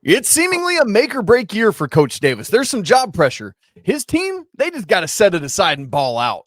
It's seemingly a make or break year for Coach Davis. There's some job pressure. His team, they just got to set it aside and ball out.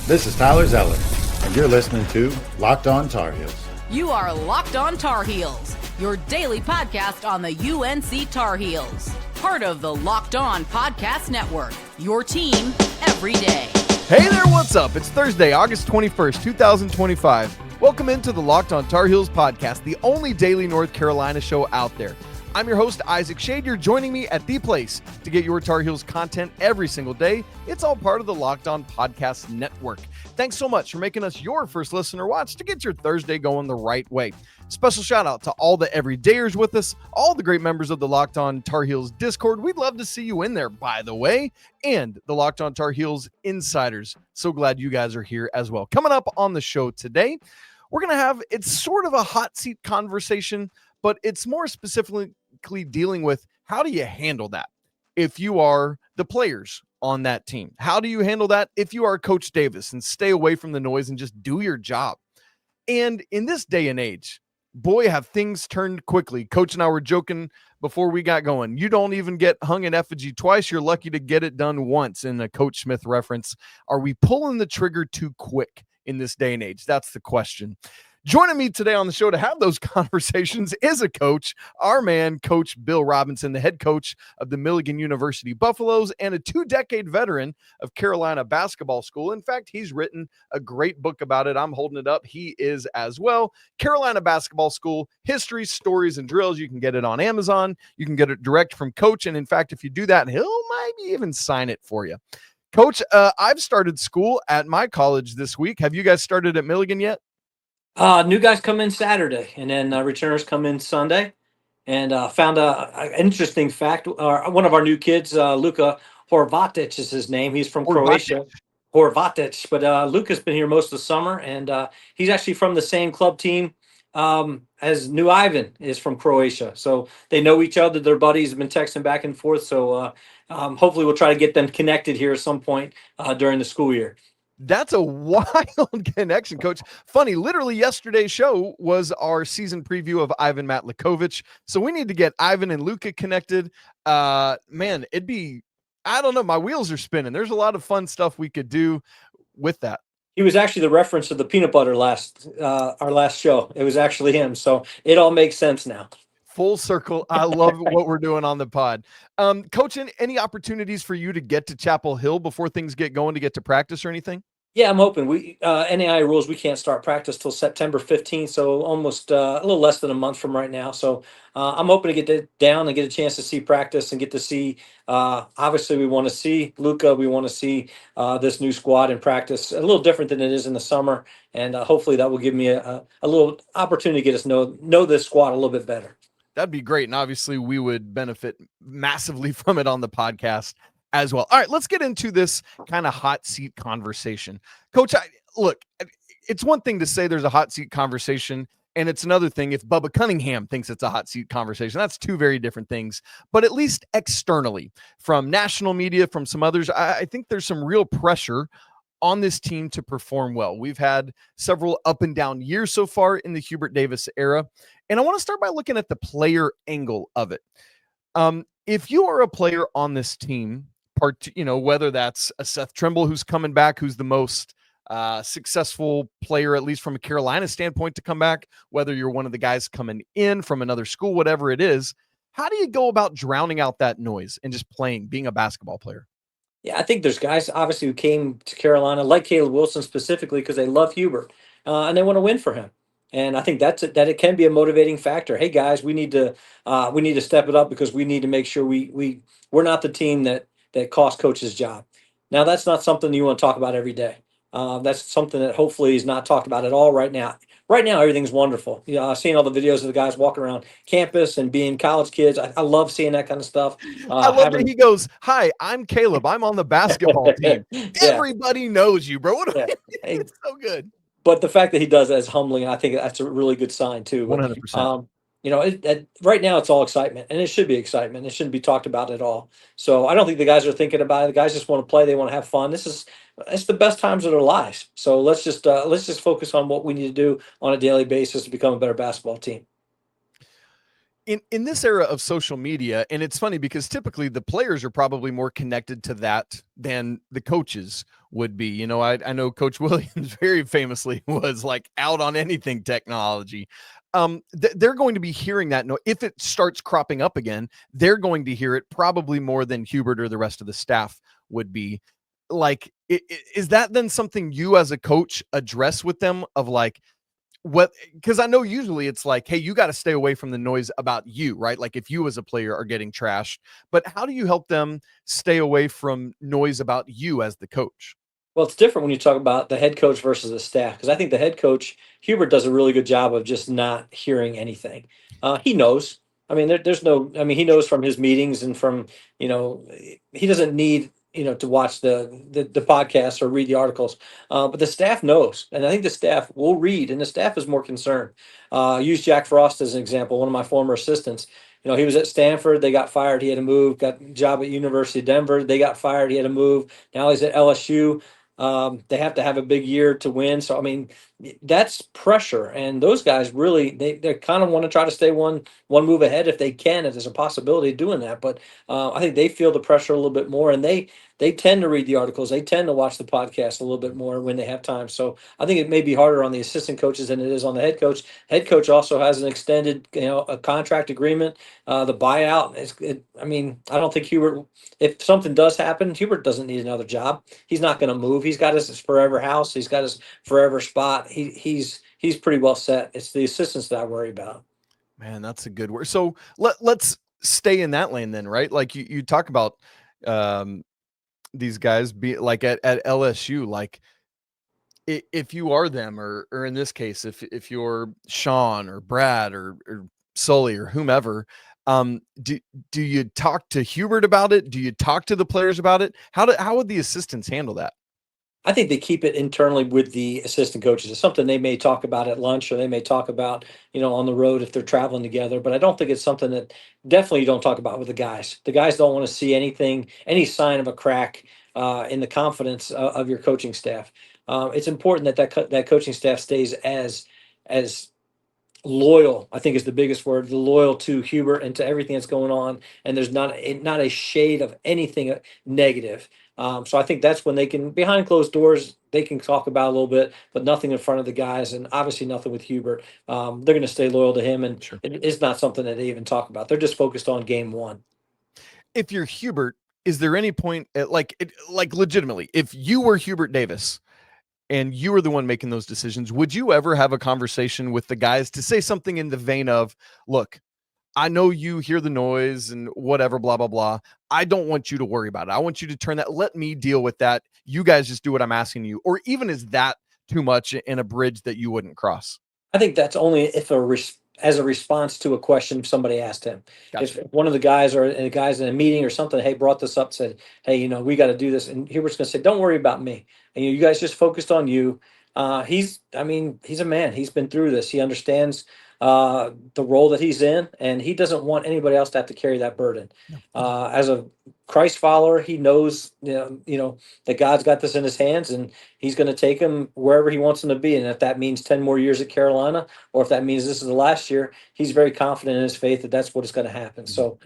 This is Tyler Zeller, and you're listening to Locked On Tar Heels. You are Locked On Tar Heels, your daily podcast on the UNC Tar Heels. Part of the Locked On Podcast Network, your team every day. Hey there, what's up? It's Thursday, August 21st, 2025. Welcome into the Locked On Tar Heels podcast, the only daily North Carolina show out there. I'm your host, Isaac Shade. You're joining me at the place to get your Tar Heels content every single day. It's all part of the Locked On Podcast Network. Thanks so much for making us your first listener watch to get your Thursday going the right way. Special shout out to all the everydayers with us, all the great members of the Locked On Tar Heels Discord. We'd love to see you in there, by the way, and the Locked On Tar Heels Insiders. So glad you guys are here as well. Coming up on the show today, we're going to have, it's sort of a hot seat conversation, but it's more specifically dealing with how do you handle that if you are the players on that team? How do you handle that if you are Coach Davis and stay away from the noise and just do your job? And in this day and age, boy, have things turned quickly. Coach and I were joking before we got going. You don't even get hung in effigy twice. You're lucky to get it done once, in a Coach Smith reference. Are we pulling the trigger too quick in this day and age? That's the question. Joining me today on the show to have those conversations is a coach, our man, Coach Bill Robinson, the head coach of the Milligan University Buffaloes and a 2-decade veteran of Carolina Basketball School. In fact, he's written a great book about it. I'm holding it up. He is as well. Carolina Basketball School, History, Stories, and Drills. You can get it on Amazon. You can get it direct from Coach. And in fact, if you do that, he'll maybe even sign it for you. Coach, I've started school at my college this week. Have you guys started at Milligan yet? New guys come in Saturday, and then returners come in Sunday. And found an interesting fact. One of our new kids, Luka Horvatic is his name. He's from Croatia. Horvatic. But Luka's been here most of the summer, and he's actually from the same club team as New Ivan is from Croatia. So they know each other. Their buddies have been texting back and forth. So hopefully we'll try to get them connected here at some point during the school year. That's a wild connection, Coach. Funny, literally yesterday's show was our season preview of Ivan Matlakovich. So we need to get Ivan and Luka connected. Man, it'd be, I don't know, my wheels are spinning. There's a lot of fun stuff we could do with that. He was actually the reference of the peanut butter our last show. It was actually him. So it all makes sense now. Full circle. I love what we're doing on the pod. Coach, any opportunities for you to get to Chapel Hill before things get going, to get to practice or anything? Yeah, I'm hoping. NAI rules, we can't start practice till September 15th, so almost a little less than a month from right now. So I'm hoping to get down and get a chance to see practice and get to see, obviously we want to see Luka, we want to see this new squad in practice, a little different than it is in the summer, and hopefully that will give me a little opportunity to get us know this squad a little bit better. That'd be great, and obviously we would benefit massively from it on the podcast as well. All right, let's get into this kind of hot seat conversation. Coach, look, it's one thing to say there's a hot seat conversation, and it's another thing if Bubba Cunningham thinks it's a hot seat conversation. That's two very different things. But at least externally, from national media, from some others, I think there's some real pressure on this team to perform well. We've had several up and down years so far in the Hubert Davis era, and I want to start by looking at the player angle of it. If you are a player on this team, whether that's a Seth Trimble who's coming back, who's the most successful player, at least from a Carolina standpoint, to come back, whether you're one of the guys coming in from another school, whatever it is, how do you go about drowning out that noise and just being a basketball player? Yeah, I think there's guys, obviously, who came to Carolina, like Caleb Wilson specifically, because they love Hubert and they want to win for him. And I think that it can be a motivating factor. Hey, guys, we need to step it up because we need to make sure we're not the team that cost coach's job. Now, that's not something you want to talk about every day. That's something that hopefully is not talked about at all right now. Right now, everything's wonderful. I've seen all the videos of the guys walking around campus and being college kids. I love seeing that kind of stuff. I love that he goes, "Hi, I'm Caleb. I'm on the basketball team." Yeah. Everybody knows you, bro. It's so good. But the fact that he does that is humbling. I think that's a really good sign too. 100%. Right now it's all excitement, and it should be excitement. It shouldn't be talked about at all. So I don't think the guys are thinking about it. The guys just want to play. They want to have fun. It's the best times of their lives. So let's just focus on what we need to do on a daily basis to become a better basketball team. In this era of social media, and it's funny because typically the players are probably more connected to that than the coaches would be. I know Coach Williams very famously was like out on anything technology. They're going to be hearing that. No, if it starts cropping up again, they're going to hear it probably more than Hubert or the rest of the staff would be. Like, is that then something you as a coach address with them of like, what, because I know usually it's like, hey, you got to stay away from the noise about you, right? Like if you as a player are getting trashed, but how do you help them stay away from noise about you as the coach? Well, it's different when you talk about the head coach versus the staff, because I think the head coach, Hubert, does a really good job of just not hearing anything. He knows. I mean, there's no, I mean, he knows from his meetings and from, you know, he doesn't need, to watch the podcasts or read the articles. But the staff knows. And I think the staff will read, and the staff is more concerned. Use Jack Frost as an example, one of my former assistants. He was at Stanford. They got fired. He had to move. Got a job at University of Denver. They got fired. He had to move. Now he's at LSU. They have to have a big year to win. So, I mean, that's pressure. And those guys really, they kind of want to try to stay one move ahead if they can, if there's a possibility of doing that. But I think they feel the pressure a little bit more, and they tend to read the articles. They tend to watch the podcast a little bit more when they have time. So I think it may be harder on the assistant coaches than it is on the head coach. Head coach also has an extended, a contract agreement. The buyout I mean, I don't think Hubert, if something does happen, Hubert doesn't need another job. He's not going to move. He's got his forever house. He's got his forever spot. He's pretty well set. It's the assistants that I worry about. Man, that's a good word. So let's stay in that lane then, right? Like you talk about these guys be like at LSU, like if you are them, or in this case, if you're Sean or Brad or Sully or whomever, do you talk to Hubert about it? Do you talk to the players about it? How would the assistants handle that? I think they keep it internally with the assistant coaches. It's something they may talk about at lunch, or they may talk about, on the road if they're traveling together. But I don't think it's something that definitely you don't talk about with the guys. The guys don't want to see any sign of a crack in the confidence of your coaching staff. It's important that coaching staff stays as loyal, I think is the biggest word, loyal to Hubert and to everything that's going on. And there's not a shade of anything negative. So I think that's when they can, behind closed doors, they can talk about a little bit, but nothing in front of the guys, and obviously nothing with Hubert. They're going to stay loyal to him, and Sure. it's not something that they even talk about. They're just focused on game one. If you're Hubert, is there any point at like legitimately, if you were Hubert Davis and you were the one making those decisions, would you ever have a conversation with the guys to say something in the vein of, look, I know you hear the noise and whatever, blah, blah, blah. I don't want you to worry about it. I want you to turn that. Let me deal with that. You guys just do what I'm asking you. Or even is that too much in a bridge that you wouldn't cross? I think that's only if as a response to a question somebody asked him. Gotcha. If one of the guys or the guys in a meeting or something, hey, brought this up, said, hey, we got to do this, and Hubert's going to say, don't worry about me, and you guys just focused on you. He's a man. He's been through this. He understands the role that he's in, and he doesn't want anybody else to have to carry that burden. As a Christ follower, he knows that God's got this in his hands, and he's going to take him wherever he wants him to be. And if that means 10 more years at Carolina, or if that means this is the last year, he's very confident in his faith that that's what is going to happen. So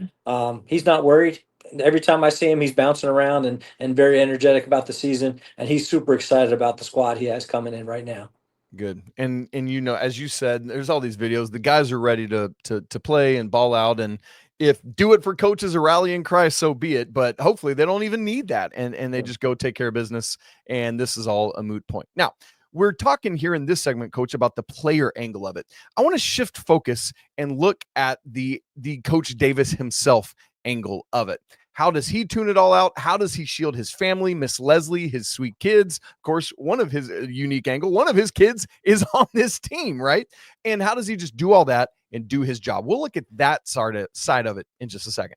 he's not worried. Every time I see him, he's bouncing around and very energetic about the season, and he's super excited about the squad he has coming in right now. Good. And as you said, there's all these videos. The guys are ready to play and ball out. And if do it for coaches a rallying cry, so be it. But hopefully they don't even need that. And they just go take care of business. And this is all a moot point. Now, we're talking here in this segment, Coach, about the player angle of it. I want to shift focus and look at the Coach Davis himself angle of it. How does he tune it all out? How does he shield his family, Miss Leslie, his sweet kids? Of course, one of his unique angle, one of his kids is on this team, right? And how does he just do all that and do his job? We'll look at that side of it in just a second.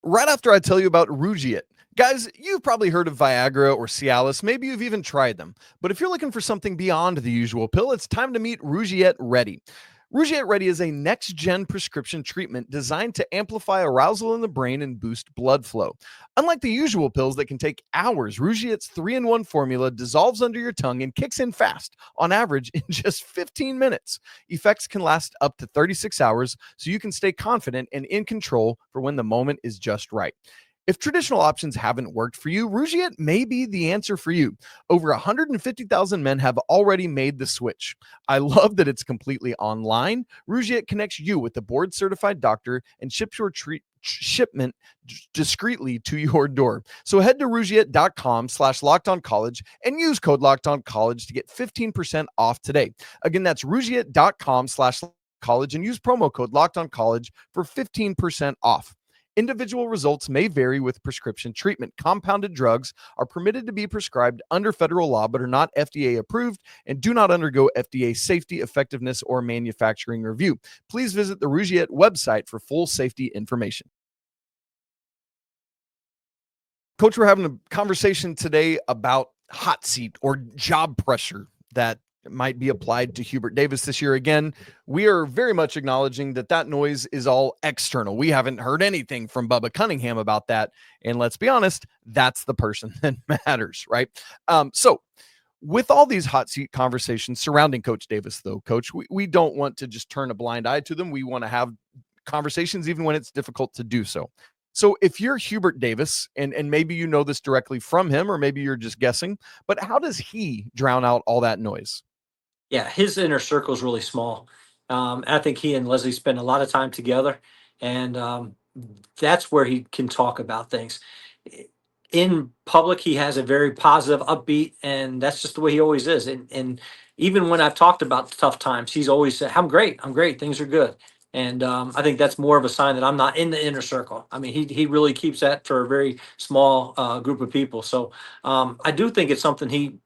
Right after I tell you about Rougiet. Guys, you've probably heard of Viagra or Cialis. Maybe you've even tried them. But if you're looking for something beyond the usual pill, it's time to meet Rougiet Ready. Rougiette Ready is a next-gen prescription treatment designed to amplify arousal in the brain and boost blood flow. Unlike the usual pills that can take hours, Rougiette's 3-in-1 formula dissolves under your tongue and kicks in fast, on average in just 15 minutes. Effects can last up to 36 hours, so you can stay confident and in control for when the moment is just right. If traditional options haven't worked for you, Rougiette may be the answer for you. Over 150,000 men have already made the switch. I love that it's completely online. Rougiette connects you with a board-certified doctor and ships your shipment discreetly to your door. So head to rougiette.com/lockedoncollege and use code lockedoncollege to get 15% off today. Again, that's rougiette.com/college and use promo code lockedoncollege for 15% off. Individual results may vary with prescription treatment. Compounded drugs are permitted to be prescribed under federal law but are not FDA approved and do not undergo FDA safety, effectiveness, or manufacturing review. Please visit the Rougiette website for full safety information. Coach, we're having a conversation today about hot seat or job pressure that might be applied to Hubert Davis this year. Again, we are very much acknowledging that noise is all external. We haven't heard anything from Bubba Cunningham about that. And let's be honest, that's the person that matters, right? So with all these hot seat conversations surrounding Coach Davis, though, Coach, we don't want to just turn a blind eye to them. We want to have conversations even when it's difficult to do so. So if you're Hubert Davis, and maybe you know this directly from him, or maybe you're just guessing, but how does he drown out all that noise? Yeah, his inner circle is really small. I think he and Leslie spend a lot of time together, and that's where he can talk about things. In public, he has a very positive, upbeat, and that's just the way he always is. And even when I've talked about tough times, he's always said, I'm great, things are good." And I think that's more of a sign that I'm not in the inner circle. I mean, he really keeps that for a very small group of people. So I do think it's something he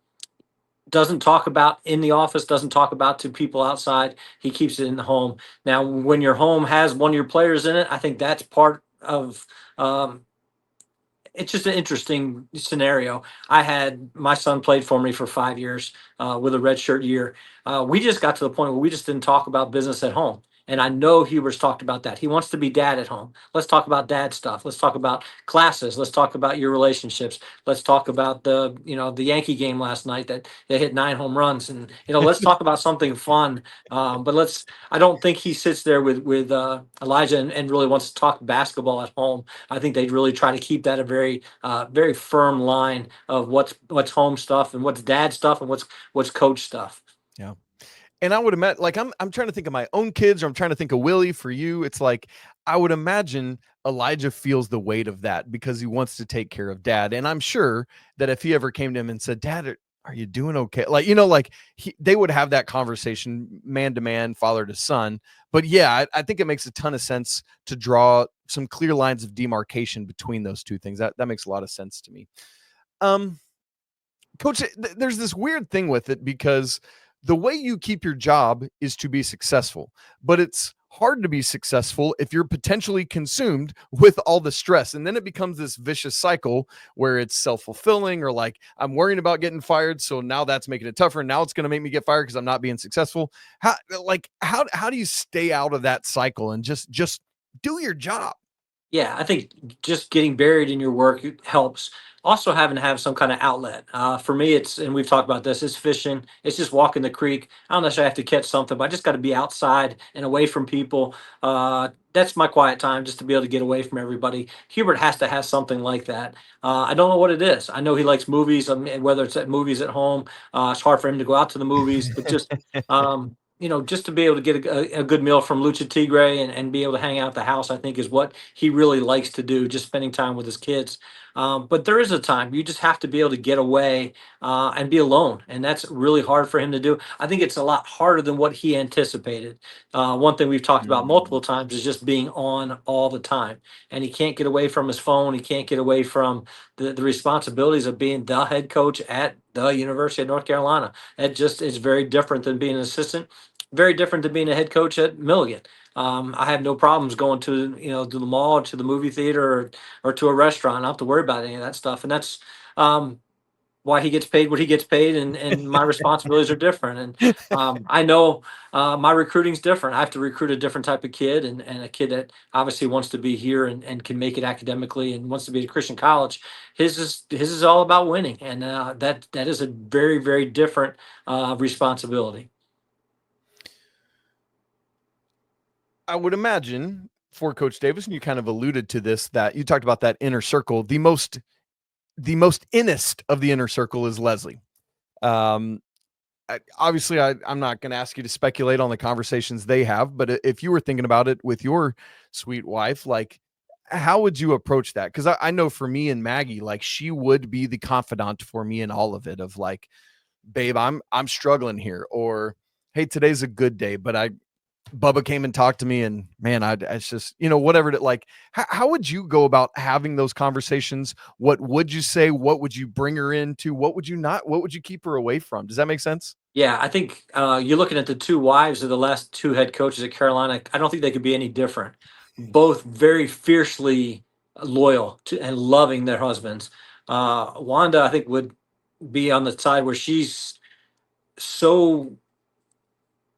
doesn't talk about in the office, doesn't talk about to people outside. He keeps it in the home. Now, when your home has one of your players in it, I think that's part of it's just an interesting scenario. I had my son played for me for 5 years with a redshirt year. We just got to the point where we just didn't talk about business at home. And I know Hubert's talked about that. He wants to be dad at home. Let's talk about dad stuff. Let's talk about classes. Let's talk about your relationships. Let's talk about the Yankee game last night that they hit 9 home runs. And let's talk about something fun. But I don't think he sits there with Elijah and really wants to talk basketball at home. I think they'd really try to keep that a very very firm line of what's home stuff and what's dad stuff and what's coach stuff. Yeah. And I would imagine, like, I'm trying to think of my own kids, or I'm trying to think of Willie for you. It's like, I would imagine Elijah feels the weight of that because he wants to take care of dad. And I'm sure that if he ever came to him and said, Dad, are you doing okay? They would have that conversation man to man, father to son. But yeah, I think it makes a ton of sense to draw some clear lines of demarcation between those two things. That makes a lot of sense to me. Coach, there's this weird thing with it because the way you keep your job is to be successful, but it's hard to be successful if you're potentially consumed with all the stress. And then it becomes this vicious cycle where it's self-fulfilling, or like, I'm worrying about getting fired, so now that's making it tougher. Now it's going to make me get fired because I'm not being successful. How do you stay out of that cycle and just do your job? Yeah, I think just getting buried in your work helps. Also, having to have some kind of outlet. For me, and we've talked about this, it's fishing. It's just walking the creek. I don't necessarily have to catch something, but I just got to be outside and away from people. That's my quiet time, just to be able to get away from everybody. Hubert has to have something like that. I don't know what it is. I know he likes movies, whether it's at movies at home. It's hard for him to go out to the movies, but just just to be able to get a good meal from Lucha Tigre and be able to hang out at the house, I think is what he really likes to do, just spending time with his kids. But there is a time you just have to be able to get away and be alone. And that's really hard for him to do. I think it's a lot harder than what he anticipated. One thing we've talked about multiple times is just being on all the time. And he can't get away from his phone. He can't get away from the responsibilities of being the head coach at the University of North Carolina. It just is very different than being an assistant, very different than being a head coach at Milligan. I have no problems going to the mall, to the movie theater, or to a restaurant. I don't have to worry about any of that stuff. And that's why he gets paid what he gets paid, and my responsibilities are different. And I know my recruiting's different. I have to recruit a different type of kid, and a kid that obviously wants to be here and can make it academically and wants to be at a Christian college. His is all about winning, and that is a very, very different responsibility. I would imagine for Coach Davis, and you kind of alluded to this, that you talked about that inner circle. The most innest of the inner circle is Leslie. I'm not going to ask you to speculate on the conversations they have, but if you were thinking about it with your sweet wife, like, how would you approach that? Because I know for me and Maggie, like, she would be the confidant for me in all of it, of like, babe, I'm struggling here, or hey, today's a good day, but Bubba came and talked to me, and man, it's just, whatever it, like, how would you go about having those conversations? What would you say? What would you bring her into? What would you keep her away from? Does that make sense? Yeah, I think you're looking at the two wives of the last two head coaches at Carolina. I don't think they could be any different. Both very fiercely loyal to and loving their husbands. Wanda, I think, would be on the side where she's so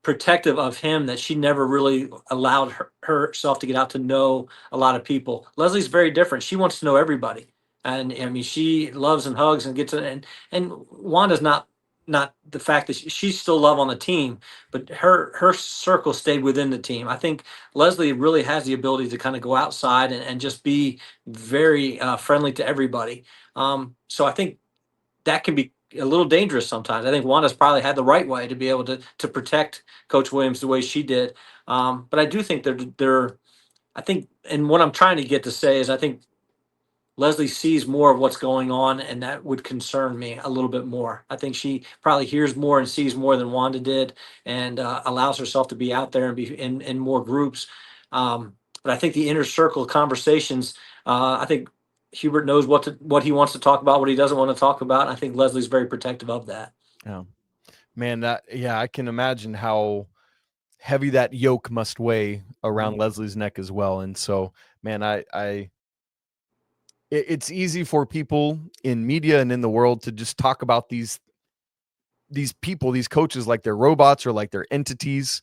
protective of him that she never really allowed herself to get out to know a lot of people. Leslie's very different. She wants to know everybody. And I mean, she loves and hugs and gets it. And Wanda's not the fact that she's still love on the team, but her circle stayed within the team. I think Leslie really has the ability to kind of go outside and just be very friendly to everybody. So I think that can be a little dangerous sometimes. I think Wanda's probably had the right way to be able to protect Coach Williams the way she did. But I do think they're I think, and what I'm trying to get to say is, I think Leslie sees more of what's going on, and that would concern me a little bit more. I think she probably hears more and sees more than Wanda did, and allows herself to be out there and be in more groups. But I think the inner circle conversations, I think Hubert knows what he wants to talk about, what he doesn't want to talk about. I think Leslie's very protective of that. Yeah, man, I can imagine how heavy that yoke must weigh around Leslie's neck as well. And so, man, it's easy for people in media and in the world to just talk about these people, these coaches, like they're robots or like they're entities,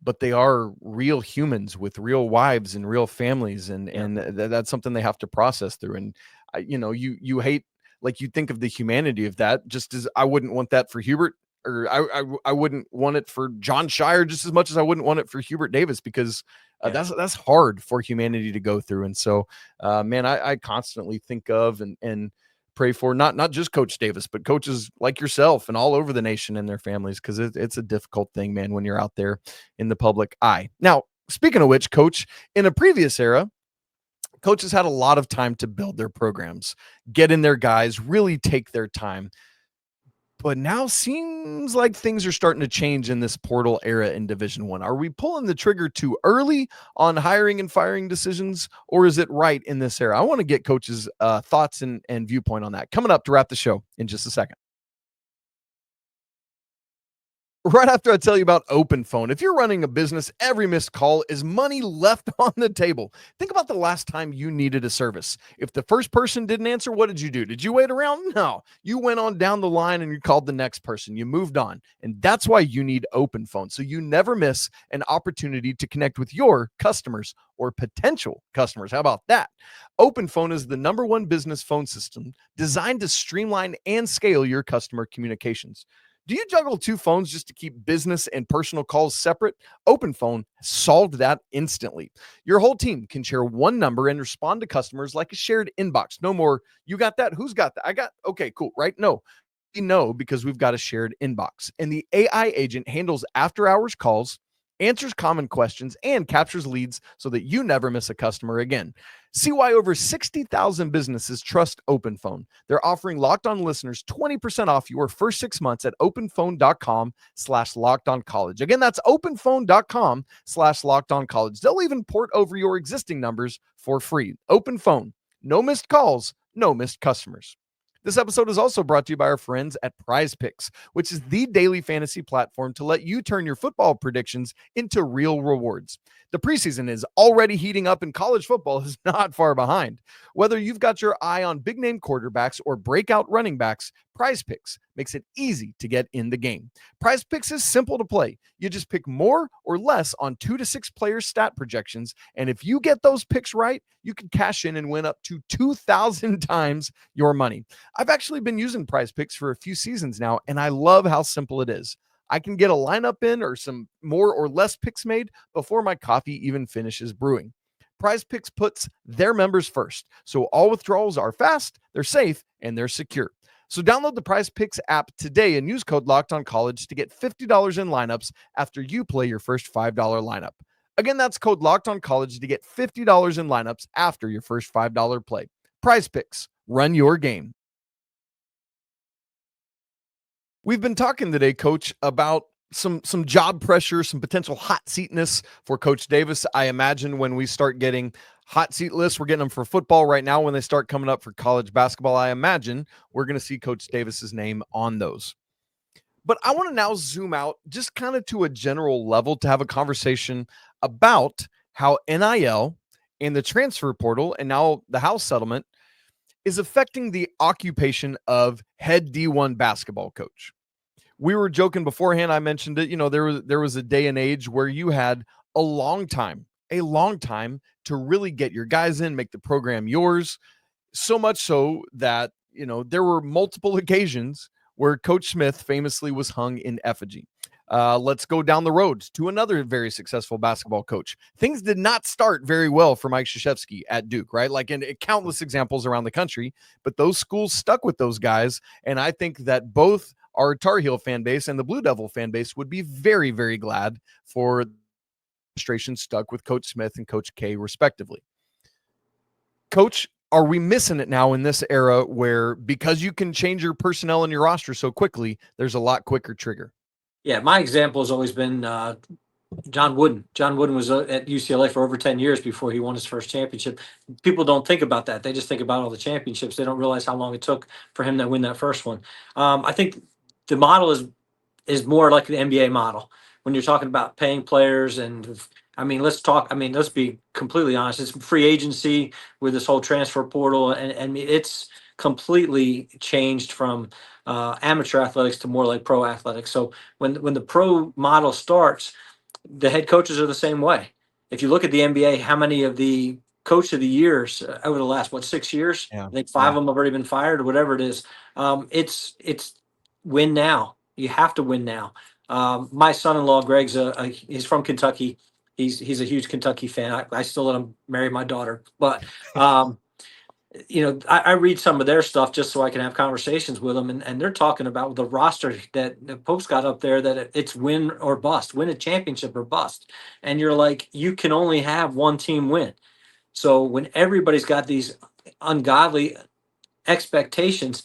but they are real humans with real wives and real families. And that's something they have to process through. And you hate, like, you think of the humanity of that, just as I wouldn't want that for Hubert, or I wouldn't want it for John Shire just as much as I wouldn't want it for Hubert Davis, because that's hard for humanity to go through. And so, man, I constantly think of and pray for not just Coach Davis, but coaches like yourself and all over the nation and their families, because it's a difficult thing, man, when you're out there in the public eye. Now, speaking of which, Coach, in a previous era, coaches had a lot of time to build their programs, get in their guys, really take their time. But now seems like things are starting to change in this portal era in Division I. Are we pulling the trigger too early on hiring and firing decisions, or is it right in this era? I want to get coaches' thoughts and viewpoint on that. Coming up to wrap the show in just a second. Right after I tell you about Open Phone. If you're running a business, every missed call is money left on the table. Think about the last time you needed a service. If the first person didn't answer, what did you do? Did you wait around? No. You went on down the line and you called the next person. You moved on. And that's why you need Open Phone, so you never miss an opportunity to connect with your customers or potential customers. How about that? Open Phone is the #1 business phone system designed to streamline and scale your customer communications. Do you juggle two phones just to keep business and personal calls separate? Open Phone solved that instantly. Your whole team can share one number and respond to customers like a shared inbox. No more, you got that? Who's got that? I got, okay, cool, right? No, we know because we've got a shared inbox. And the AI agent handles after-hours calls, answers common questions, and captures leads so that you never miss a customer again. See why over 60,000 businesses trust Open Phone. They're offering Locked On listeners 20% off your first 6 months at openphone.com/lockedoncollege. Again, that's openphone.com/lockedoncollege. They'll even port over your existing numbers for free. Open Phone. No missed calls, no missed customers. This episode is also brought to you by our friends at Prize Picks, which is the daily fantasy platform to let you turn your football predictions into real rewards. The preseason is already heating up and college football is not far behind. Whether you've got your eye on big name quarterbacks or breakout running backs, Prize Picks makes it easy to get in the game. Prize Picks is simple to play. You just pick more or less on 2 to 6 player stat projections, and if you get those picks right, you can cash in and win up to 2,000 times your money. I've actually been using Prize Picks for a few seasons now, and I love how simple it is. I can get a lineup in or some more or less picks made before my coffee even finishes brewing. Prize Picks puts their members first, so all withdrawals are fast, they're safe, and they're secure. So download the Prize Picks app today and use code LOCKEDONCollege to get $50 in lineups after you play your first $5 lineup. Again, that's code LOCKEDONCollege to get $50 in lineups after your first $5 play. Prize Picks, run your game. We've been talking today, Coach, about some job pressure, some potential hot seatness for Coach Davis. I imagine when we start getting hot seat lists, we're getting them for football right now. When they start coming up for college basketball, I imagine we're going to see Coach Davis's name on those. But I want to now zoom out just kind of to a general level to have a conversation about how NIL and the transfer portal and now the House settlement is affecting the occupation of head D1 basketball coach. We were joking beforehand. I mentioned it. You know, there was a day and age where you had a long time to really get your guys in, make the program yours. So much so that, you know, there were multiple occasions where Coach Smith famously was hung in effigy. Let's go down the road to another very successful basketball coach. Things did not start very well for Mike Krzyzewski at Duke, right? Like in countless examples around the country, but those schools stuck with those guys. And I think that both our Tar Heel fan base and the Blue Devil fan base would be very, very glad for the administration stuck with Coach Smith and Coach K respectively. Coach, are we missing it now in this era where because you can change your personnel and your roster so quickly, there's a lot quicker trigger? Yeah, my example has always been John Wooden. John Wooden was at UCLA for over 10 years before he won his first championship. People don't think about that. They just think about all the championships. They don't realize how long it took for him to win that first one. I think the model is more like the NBA model when you're talking about paying players. And I mean, let's be completely honest. It's free agency with this whole transfer portal, and it's completely changed from amateur athletics to more like pro athletics. So when the pro model starts, the head coaches are the same way. If you look at the NBA, how many of the coach of the years over the last 6 years? Yeah. I think 5 of them have already been fired or whatever it is. It's win now. You have to win now. My son-in-law Greg's he's from Kentucky. He's a huge Kentucky fan. I still let him marry my daughter, but you know, I read some of their stuff just so I can have conversations with them, and they're talking about the roster that the Pope's got up there, that it's win or bust, win a championship or bust. And you're like, you can only have one team win. So when everybody's got these ungodly expectations,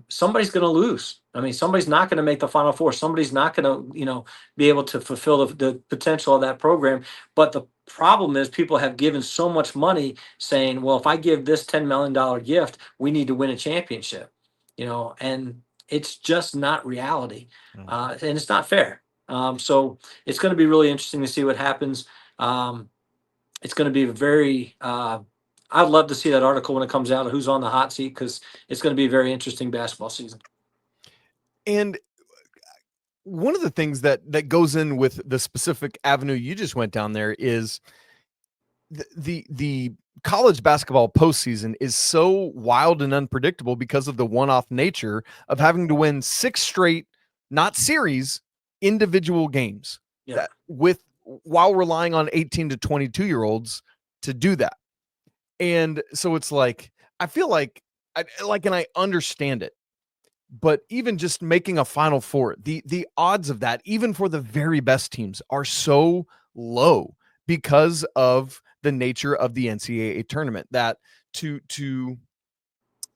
somebody's going to lose. I mean, somebody's not going to make the Final Four. Somebody's not going to, you know, be able to fulfill the potential of that program. But the problem is people have given so much money saying, well, if I give this $10 million gift, we need to win a championship, you know, and it's just not reality. And it's not fair. So it's going to be really interesting to see what happens. It's going to be very, I'd love to see that article when it comes out of who's on the hot seat, because it's going to be a very interesting basketball season. And one of the things that goes in with the specific avenue you just went down there is the college basketball postseason is so wild and unpredictable because of the one-off nature of having to win 6 straight, not series, individual games. Yeah. While relying on 18 to 22-year-olds to do that. And so it's like, I feel like and I understand it, but even just making a Final Four, the odds of that, even for the very best teams, are so low because of the nature of the NCAA tournament, that to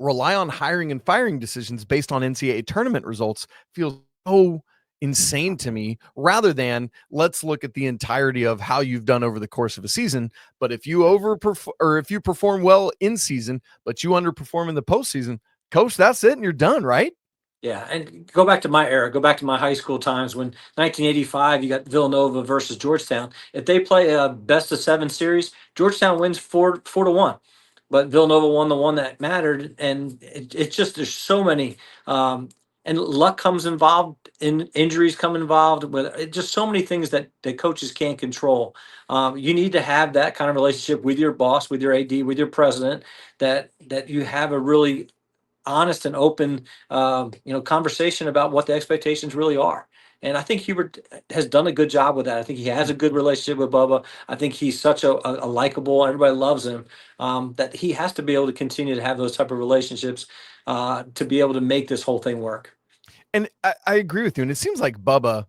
rely on hiring and firing decisions based on NCAA tournament results feels so insane to me, rather than let's look at the entirety of how you've done over the course of a season. But if you overperform, or if you perform well in season, but you underperform in the postseason, Coach, that's it, and you're done, right? Yeah, and go back to my era, go back to my high school times when 1985, you got Villanova versus Georgetown. If they play a best of 7 series, Georgetown wins 4-1. But Villanova won the one that mattered, and it's just there's so many, and luck comes involved, in injuries come involved with just so many things that coaches can't control. You need to have that kind of relationship with your boss, with your AD, with your president, that you have a really honest and open, conversation about what the expectations really are. And I think Hubert has done a good job with that. I think he has a good relationship with Bubba. I think he's such a likable, everybody loves him, that he has to be able to continue to have those type of relationships to be able to make this whole thing work. And I agree with you. And it seems like Bubba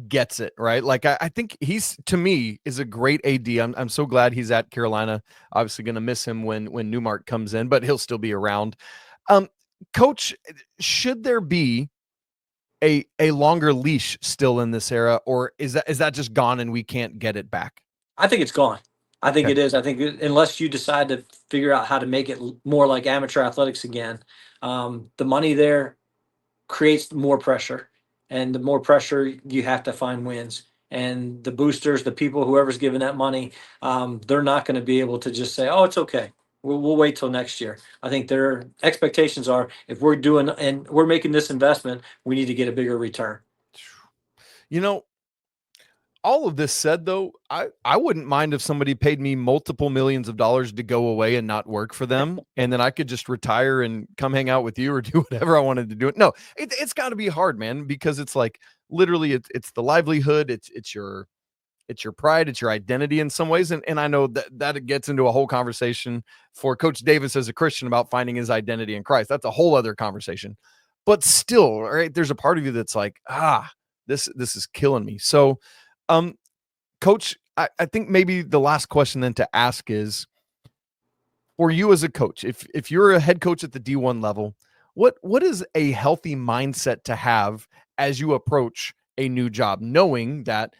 gets it, right? Like I think he's, to me, is a great AD. I'm so glad he's at Carolina. Obviously going to miss him when Newmark comes in, but he'll still be around. Coach, should there be a longer leash still in this era, or is that just gone and we can't get it back? I think it's gone. I think Okay. it is. I think unless you decide to figure out how to make it more like amateur athletics again, the money there creates more pressure, and the more pressure you have to find wins. And the boosters, the people, whoever's giving that money, they're not going to be able to just say, "Oh, it's okay. We'll wait till next year." I think their expectations are, if we're doing and we're making this investment, we need to get a bigger return. You know, all of this said, though, I wouldn't mind if somebody paid me multiple millions of dollars to go away and not work for them, and then I could just retire and come hang out with you or do whatever I wanted to do. No, it's got to be hard, man, because it's like literally it's the livelihood, it's your pride, it's your identity in some ways, and I know that it gets into a whole conversation for Coach Davis as a Christian about finding his identity in Christ. That's a whole other conversation, but still, right? There's a part of you that's like, this is killing me. So. Coach, I think maybe the last question then to ask is, for you as a coach, if you're a head coach at the D1 level, what is a healthy mindset to have as you approach a new job, knowing that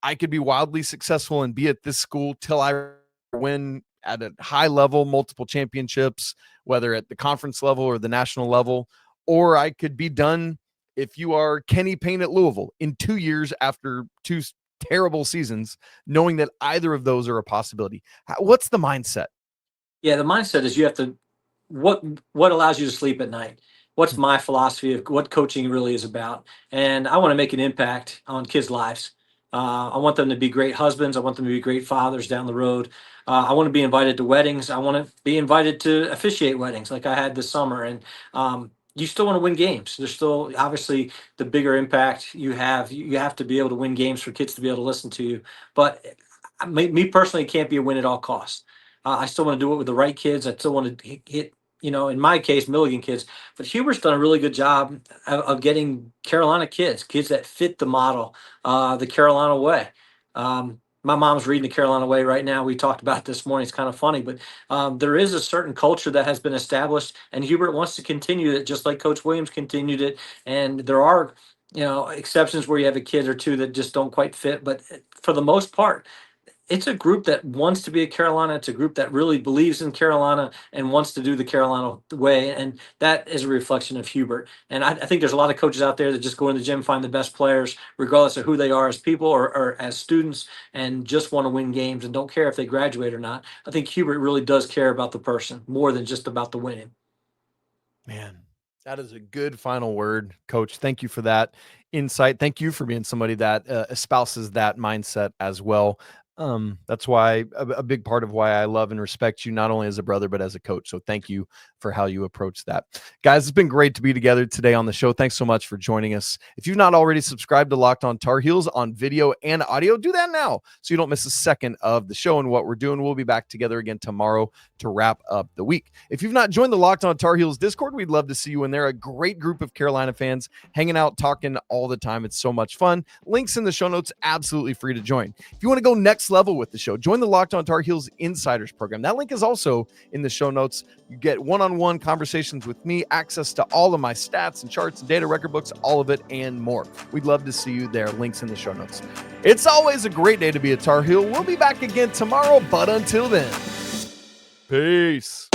I could be wildly successful and be at this school till I win at a high level, multiple championships, whether at the conference level or the national level, or I could be done if you are Kenny Payne at Louisville in 2 years after 2 terrible seasons, knowing that either of those are a possibility. What's the mindset? Yeah, the mindset is you have to what allows you to sleep at night. What's my philosophy of what coaching really is about? And I want to make an impact on kids' lives. I want them to be great husbands. I want them to be great fathers down the road. I want to be invited to weddings. I want to be invited to officiate weddings like I had this summer. And you still want to win games. There's still obviously the bigger impact you have. You have to be able to win games for kids to be able to listen to you. But me personally, it can't be a win at all costs. I still want to do it with the right kids. I still want to hit, in my case, Milligan kids. But Hubert's done a really good job of getting Carolina kids that fit the model, the Carolina way. My mom's reading the Carolina way right now. We talked about it this morning. It's kind of funny, but there is a certain culture that has been established, and Hubert wants to continue it, just like Coach Williams continued it. And there are, exceptions where you have a kid or two that just don't quite fit, but for the most part, it's a group that wants to be a Carolina. It's a group that really believes in Carolina and wants to do the Carolina way. And that is a reflection of Hubert. And I think there's a lot of coaches out there that just go in the gym, find the best players, regardless of who they are as people or as students, and just want to win games and don't care if they graduate or not. I think Hubert really does care about the person more than just about the winning. Man, that is a good final word, Coach. Thank you for that insight. Thank you for being somebody that espouses that mindset as well. That's why a big part of why I love and respect you, not only as a brother, but as a coach. So thank you for how you approach that. Guys, it's been great to be together today on the show. Thanks so much for joining us. If you've not already subscribed to Locked On Tar Heels on video and audio, do that now so you don't miss a second of the show and what we're doing. We'll be back together again tomorrow to wrap up the week. If you've not joined the Locked On Tar Heels Discord, we'd love to see you in there. A great group of Carolina fans hanging out, talking all the time. It's so much fun. Links in the show notes, absolutely free to join. If you want to go next level with the show, join the Locked On Tar Heels Insiders program. That link is also in the show notes. You get one-on-one conversations with me, access to all of my stats and charts and data record books, all of it and more. We'd love to see you there. Links in the show notes. It's always a great day to be a Tar Heel. We'll be back again tomorrow, but until then, peace.